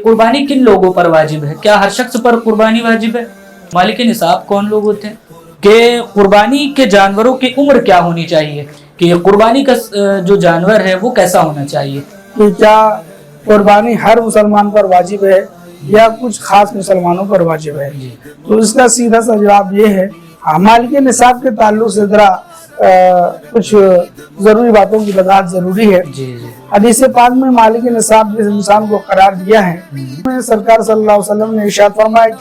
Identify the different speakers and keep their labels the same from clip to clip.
Speaker 1: कुर्बानी किन लोगों पर वाजिब है? क्या हर शख्स पर कुर्बानी वाजिब है? मालिक निसाब कौन लोग होते हैं? कि कुर्बानी के जानवरों की उम्र क्या होनी चाहिए? कि कुर्बानी का जो जानवर है वो कैसा होना चाहिए?
Speaker 2: कि क्या कुर्बानी हर मुसलमान पर वाजिब है या कुछ खास मुसलमानों पर वाजिब है? तो इसका सीधा सा जवाब ये है, मालिक निसाब के ताल्लुक से जरा कुछ जरूरी बातों की वजाहत जरूरी है। हदीस पाक में मालिक निसाब जिस इंसान को करार दिया है, सरकार सल्लल्लाहु अलैहि वसल्लम ने इरशाद फरमाया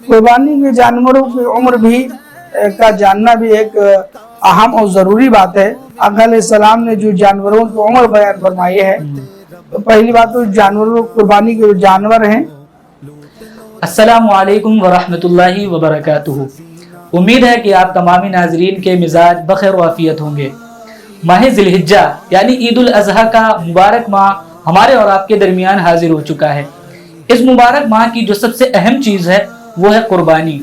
Speaker 2: कुर्बानी के जानवरों की उम्र भी का जानना भी एक अहम और जरूरी बात है। आका अलैहिस्सलाम ने जो जानवरों की उम्र बयान फरमाई है, तो पहली बात तो जानवरों कुर्बानी के जो जानवर हैं।
Speaker 1: अस्सलामु अलैकुम व रहमतुल्लाहि व बरकातुहू। उम्मीद है कि आप तमामी नाजरीन के मिजाज बखैर वाफियत होंगे। माह ज़िलहिज्जा यानी ईद उल अज़हा का मुबारक माह हमारे और आपके दरमियान हाजिर हो चुका है। इस मुबारक माह की जो सबसे अहम चीज़ है वो है कुर्बानी।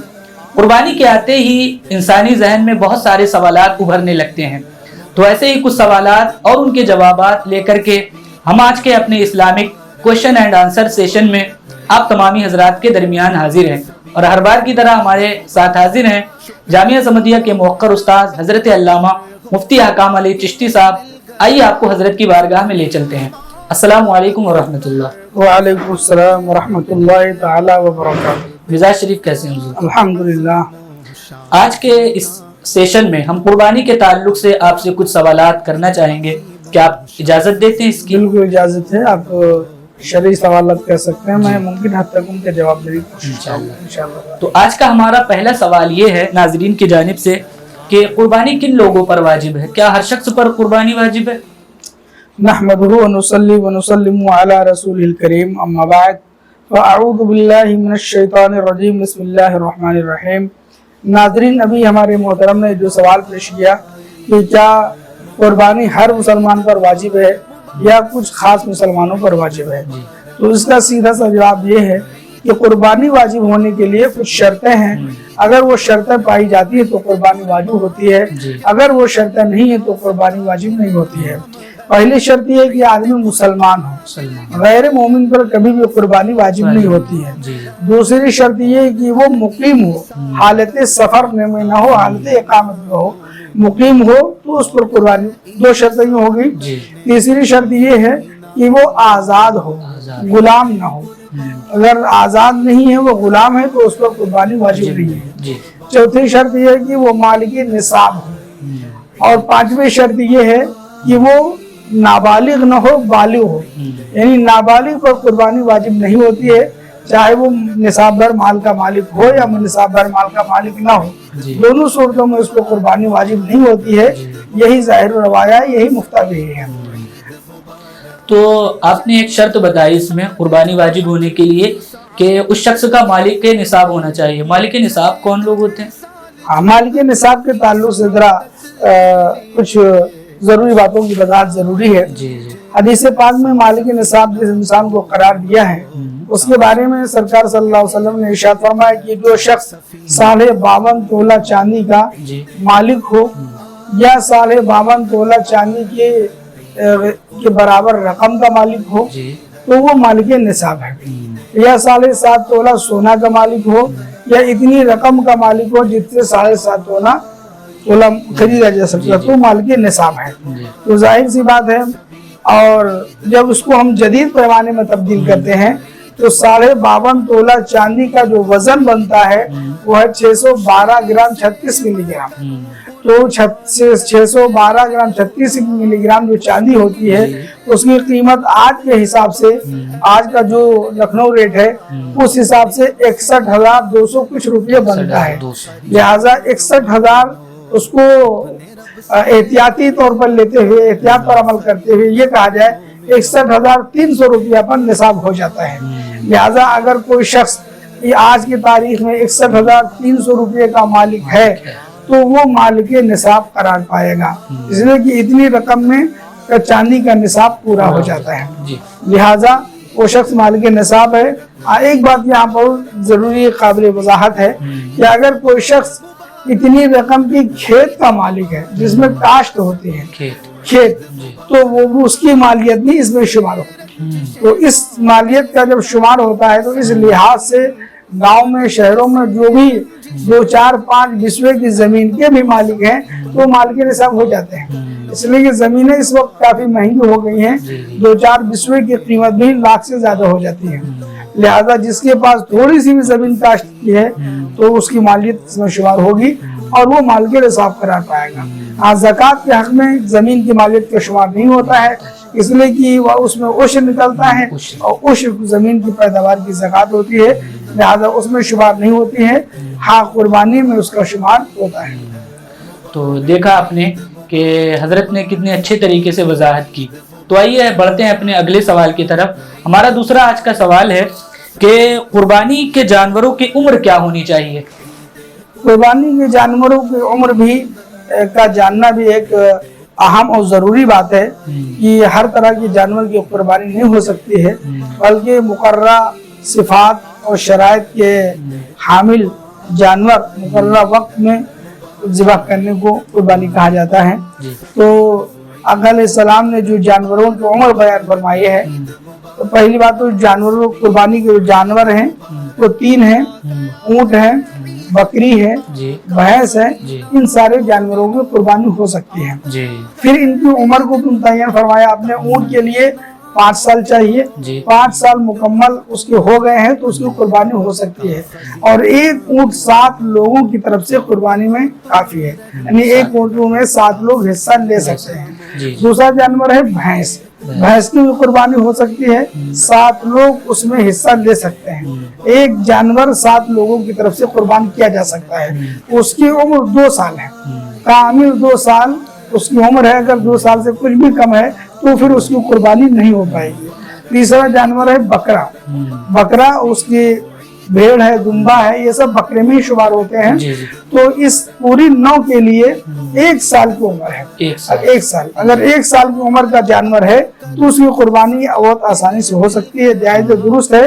Speaker 1: कुर्बानी के आते ही इंसानी जहन में बहुत सारे सवालात उभरने लगते हैं। तो ऐसे ही कुछ सवालात और उनके जवाबात लेकर के हम आज के अपने Islamic question and answer session में आप तमामी हजरात के दरमियान हाजिर हैं। और हर बार की तरह हमारे साथ हाजिर हैं जामिया समदिया के मुवक्कर उस्ताद हजरत अल्लामा मुफ्ती हकाम अली चिश्ती साहब। आइए आपको हजरत की बारगाह में ले चलते हैं। अस्सलामु अलैकुम व रहमतुल्लाह।
Speaker 2: व अलैकुम अस्सलाम व रहमतुल्लाहि तआला व बरकातुहू।
Speaker 1: मिजाज शरीफ कैसे हैं हुजूर?
Speaker 2: अल्हम्दुलिल्लाह।
Speaker 1: आज के इस सेशन में हम कुर्बानी के ताल्लुक से आपसे कुछ सवालात करना चाहेंगे। क्या आप इजाजत देते हैं इसकी?
Speaker 2: बिल्कुल इजाजत है, आप शरई सवालत कर सकते हैं, मैं मुमकिन हद तक उनके जवाब देने की कोशिश करूंगा इंशाअल्लाह।
Speaker 1: तो आज का हमारा पहला सवाल ये है नाजरीन की जानिब से कि कुर्बानी किन लोगों पर वाजिब है? क्या हर शख्स पर कुर्बानी वाजिब है?
Speaker 2: नहमदुहु व नुसल्ली व नुसल्लिमु अला रसूलिल करीम, अम्मा बाद, फ़अऊज़ु बिल्लाहि मिनश शैतानिर रजीम, बिस्मिल्लाहिर रहमानिर रहीम। नाजरीन, अभी हमारे मोहतरम ने जो सवाल पेश किया कि क्या कुर्बानी हर मुसलमान पर वाजिब है या कुछ खास मुसलमानों पर वाजिब है, तो इसका सीधा सा जवाब ये है कि कुर्बानी वाजिब होने के लिए कुछ शर्तें हैं। अगर वो शर्तें पाई जाती है तो कुर्बानी वाजिब होती है, अगर वो शर्तें नहीं है तो कुर्बानी वाजिब नहीं होती है। पहली शर्त ये है कि आदमी मुसलमान हो, गैर मोमिन पर कभी भी कुर्बानी वाजिब नहीं होती है। दूसरी शर्त ये है कि वो मुकीम हो, हालत सफर में ना हो, हालत इकामत में हो, मुकीम हो तो उस पर कुर्बानी। दो शर्तें ही होगी। तीसरी शर्त ये है कि वो आजाद हो, गुलाम ना हो। अगर आजाद नहीं है, वो गुलाम है, तो उस पर कुर्बानी वाजिब नहीं है। चौथी शर्त ये है कि वो मालिक निसाब हो। और पांचवी शर्त ये है कि वो नाबालिग न हो, बालिग हो। यानी नाबालिग पर कुर्बानी वाजिब नहीं होती है, चाहे वो निसाब भर माल का मालिक हो या निसाब भर माल का मालिक ना हो। दोनों सूरतों में उसको कुर्बानी वाजिब नहीं होती है। यही जाहिर रवाया है, यही मुफ्ता भी है।
Speaker 1: तो आपने एक शर्त बताई इसमें कुर्बानी वाजिब होने के लिए कि उस शख्स का मालिक के निसाब होना चाहिए। मालिक निसाब कौन लोग होते हैं?
Speaker 2: हाँ, मालिक निसाब के ताल्लुक से जरा कुछ जरूरी बातों की वजाहत जरूरी है। हदीस पाक में मालिक निसाब जिस इंसान को करार दिया है, उसके बारे में सरकार सल्लल्लाहु अलैहि वसल्लम ने इरशाद फरमाया कि जो शख्स 52.5 तोला चांदी का मालिक हो या 52.5 तोला चांदी के बराबर रकम का मालिक हो, तो वो मालिक निसाब है। या 7.5 तोला सोना का मालिक हो या इतनी रकम का मालिक हो जिससे 7.5 तोला खरीदा जा सकता, तो मालिक निसाब है। तो जाहिर सी बात है। और जब उसको हम जदीद पैमाने में तब्दील करते हैं तो 52.5 तोला चांदी का जो वजन बनता है वो है 612 ग्राम 36 मिलीग्राम। तो 612 ग्राम 36 मिलीग्राम जो चांदी होती है, उसकी कीमत आज के हिसाब से, आज का जो लखनऊ रेट है उस हिसाब से 61,200 कुछ रुपये बनता है। लिहाजा 61,000 उसको एहतियाती तौर पर लेते हुए, एहतियात पर अमल करते हुए ये कहा जाए 61,300 रुपया पर निसाब हो जाता है। लिहाजा अगर कोई शख्स आज की तारीख में 61,300 रुपये का मालिक है तो वो मालिक निसाब करार पाएगा, इसलिए कि इतनी रकम में चांदी का निसाब पूरा हो जाता है। लिहाजा वो शख्स मालिक निसाब है। एक बात यहाँ पर जरूरी काबिल वजाहत है कि अगर कोई शख्स इतनी रकम की खेत का मालिक है जिसमें काश्त होती है, खेत, तो वो उसकी मालियत नहीं इसमें शुमार होती। تو اس مالیت کا جب شمار ہوتا ہے تو اس لحاظ سے گاؤں میں شہروں میں جو بھی 2 4 5 بسوے کی زمین کے بھی مالک ہیں تو مالک نصاب ہو جاتے ہیں، اس لیے کہ زمینیں اس وقت کافی مہنگی ہو گئی ہیں، 2 4 بسوے کی قیمت بھی لاکھ سے زیادہ ہو جاتی ہے، لہذا جس کے پاس تھوڑی سی بھی زمین کاشت کی ہے تو اس کی مالیت اس میں شمار ہوگی اور وہ مالک نصاب قرار پائے گا۔ ہاں زکوٰۃ کے حق میں زمین کی مالیت کا شمار نہیں ہوتا ہے، اس لیے کہ وہ اس میں عشر نکلتا ہے اور عشر زمین کی پیداوار کی زکوٰۃ ہوتی ہے، لہذا اس میں شمار نہیں ہوتی ہے، ہاں قربانی میں اس کا شمار ہوتا ہے۔
Speaker 1: تو دیکھا آپ نے کہ حضرت نے کتنے اچھے طریقے سے وضاحت کی۔ تو آئیے بڑھتے ہیں اپنے اگلے سوال کی طرف۔ ہمارا دوسرا آج کا سوال ہے کہ قربانی کے جانوروں کی عمر کیا ہونی چاہیے؟
Speaker 2: قربانی کے جانوروں کی عمر بھی کا جاننا بھی ایک اہم اور ضروری بات ہے کہ ہر طرح کی جانور کی قربانی نہیں ہو سکتی ہے، بلکہ مقررہ صفات اور شرائط کے حامل جانور مقررہ وقت میں ذبح کرنے کو قربانی کہا جاتا ہے۔ تو آقا علیہ السلام نے جو جانوروں کی عمر بیان فرمائی ہے، تو پہلی بات تو جانوروں قربانی کے جو جانور ہیں وہ 3 ہیں، اونٹ ہے، بکری ہے، بھینس ہے، ان سارے جانوروں کی قربانی ہو سکتی ہے۔ پھر ان کی عمر کو متعین فرمایا آپ نے، اونٹ کے لیے 5 سال چاہیے، 5 سال مکمل اس کے ہو گئے ہیں تو اس کی قربانی ہو سکتی ہے، اور ایک اونٹ 7 لوگوں کی طرف سے قربانی میں کافی ہے، یعنی ایک اونٹ میں 7 لوگ حصہ لے سکتے ہیں۔ دوسرا جانور ہے بھینس، بھینس کی بھی قربانی ہو سکتی ہے، 7 لوگ اس میں حصہ لے سکتے ہیں، ایک جانور 7 لوگوں کی طرف سے قربان کیا جا سکتا ہے، اس کی عمر 2 سال ہے، کامل 2 سال اس کی عمر ہے، اگر 2 سال سے کچھ بھی کم ہے تو پھر اس کی قربانی نہیں ہو پائے گی۔ تیسرا جانور ہے بکرا، بکرا اس کی بھیڑ ہے، دمبا ہے، یہ سب بکرے میں ہی شمار ہوتے ہیں، تو اس پوری نو کے لیے 1 سال کی عمر ہے، 1 سال، اگر 1 سال کی عمر کا جانور ہے تو اس کی قربانی بہت آسانی سے ہو سکتی ہے، جائز درست ہے،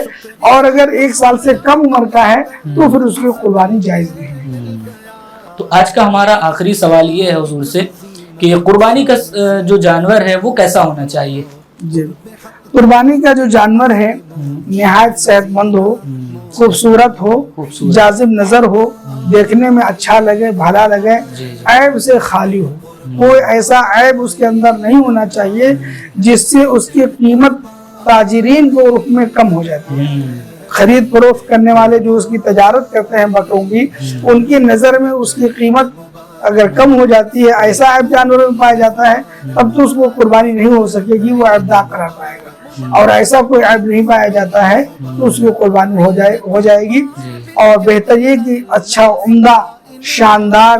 Speaker 2: اور اگر 1 سال سے کم عمر کا ہے تو پھر اس کی قربانی جائز نہیں ہے۔
Speaker 1: تو آج کا ہمارا آخری سوال یہ ہے حضور سے کہ قربانی کا جو جانور ہے وہ کیسا ہونا چاہیے؟
Speaker 2: جی، قربانی کا جو جانور ہے نہایت صحت مند ہو، خوبصورت ہو، جاذب نظر ہو، دیکھنے میں اچھا لگے، بھلا لگے، عیب سے خالی ہو، کوئی ایسا عیب اس کے اندر نہیں ہونا چاہیے جس سے اس کی قیمت تاجرین کو رخ میں کم ہو جاتی ہے۔ خرید فروخت کرنے والے جو اس کی تجارت کرتے ہیں بکروں کی، ان کی نظر میں اس کی قیمت اگر کم ہو جاتی ہے، ایسا عیب جانوروں میں پایا جاتا ہے، تب تو اس کو قربانی نہیں ہو سکے گی، وہ عیب دار قرار پائے گا، اور ایسا کوئی عیب نہیں پایا جاتا ہے تو اس کی قربانی ہو جائے گی۔ اور بہتر یہ کہ اچھا، عمدہ، شاندار،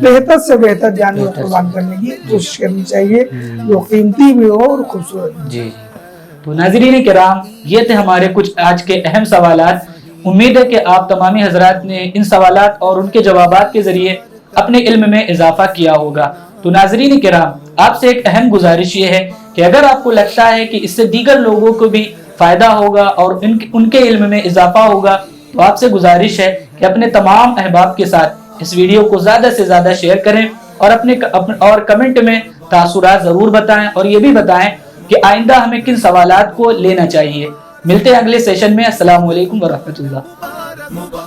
Speaker 2: بہتر سے بہتر جانور قربان کرنے کی کوشش کرنی چاہیے جو قیمتی بھی ہو اور خوبصورت بھی۔
Speaker 1: تو ناظرین کرام، یہ تھے ہمارے کچھ آج کے اہم سوالات۔ امید ہے کہ آپ تمامی حضرات نے ان سوالات اور ان کے جوابات کے ذریعے اپنے علم میں اضافہ کیا ہوگا۔ تو ناظرین کرام، آپ سے ایک اہم گزارش یہ ہے کہ اگر آپ کو لگتا ہے کہ اس سے دیگر لوگوں کو بھی فائدہ ہوگا اور ان کے علم میں اضافہ ہوگا، تو آپ سے گزارش ہے کہ اپنے تمام احباب کے ساتھ اس ویڈیو کو زیادہ سے زیادہ شیئر کریں اور کمنٹ میں تاثرات ضرور بتائیں، اور یہ بھی بتائیں کہ آئندہ ہمیں کن سوالات کو لینا چاہیے۔ ملتے ہیں اگلے سیشن میں۔ السلام علیکم ورحمۃ اللہ۔